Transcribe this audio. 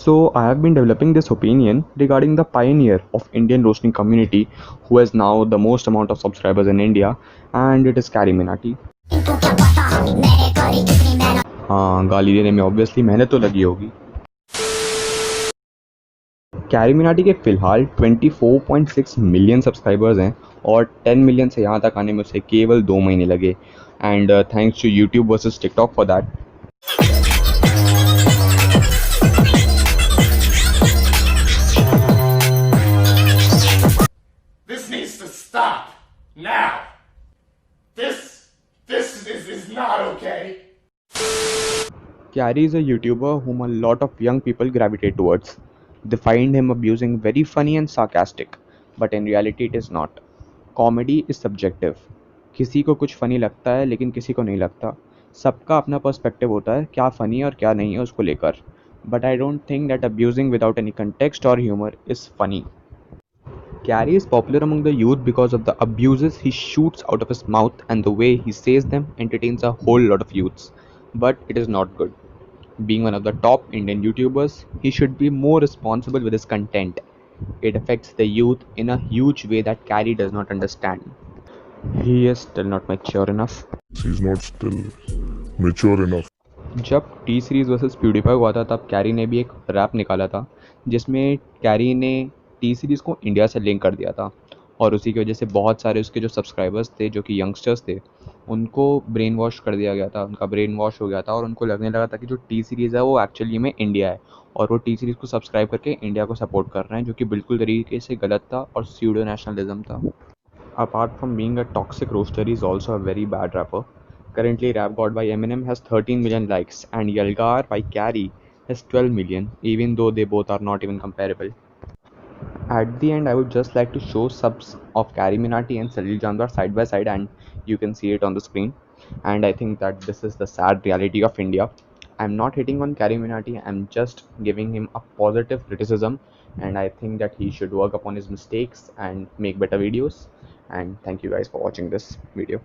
So I have been developing this opinion regarding the pioneer of Indian roasting community who has now the most amount of subscribers in India, and it is Carrie Minati. हाँ, गाली देने में obviously मेहनत तो लगी होगी। Carry Minati के फिलहाल 24.6 मिलियन सब्सक्राइबर्स हैं और 10 मिलियन से यहाँ तक आने में उसे केवल 2 महीने लगे, and thanks to YouTube versus TikTok for that. This needs to stop now. This is not okay. Carrie is a YouTuber whom a lot of young people gravitate towards. They find him abusing very funny and sarcastic, but in reality it is not. Comedy is subjective. किसी को कुछ funny लगता है लेकिन किसी को नहीं लगता। सबका अपना पर्सपेक्टिव होता है क्या फ़नी और क्या नहीं है उसको लेकर। But I don't think that abusing without any context or humor is funny. Carrie is popular among the youth because of the abuses he shoots out of his mouth, and the way he says them entertains a whole lot of youths. But it is not good. Being one of the top Indian YouTubers, he should be more responsible with his content. It affects the youth in a huge way that Carrie does not understand. He is still not mature enough. He's not still mature enough. जब T series versus प्यूडीफाई हुआ था तब carry ने भी एक rap निकाला था जिसमें कैरी ने टी सीरीज़ को इंडिया से लिंक कर दिया था, और उसी की वजह से बहुत सारे उसके जो सब्सक्राइबर्स थे जो कि यंगस्टर्स थे उनको ब्रेन वॉश कर दिया गया था, उनका ब्रेन वॉश हो गया था और उनको लगने लगा था कि जो टी सीरीज़ है वो एक्चुअली में इंडिया है, और वो टी सीरीज़ को सब्सक्राइब करके इंडिया को सपोर्ट कर रहे हैं, जो कि बिल्कुल तरीके से गलत था और स्यूडो नेशनलिज्म था। Apart from being a toxic roaster, he's also a very bad rapper. Currently, Rap God by Eminem has 13 million likes, and Yelgar by Carrie has 12 million, even though they both are not even comparable. At the end, I would just like to show subs of Carrie Minati and Salil Jandwar side by side, and you can see it on the screen. And I think that this is the sad reality of India. I'm not hitting on Carrie Minati, I'm just giving him a positive criticism, and I think that he should work upon his mistakes and make better videos. And thank you guys for watching this video.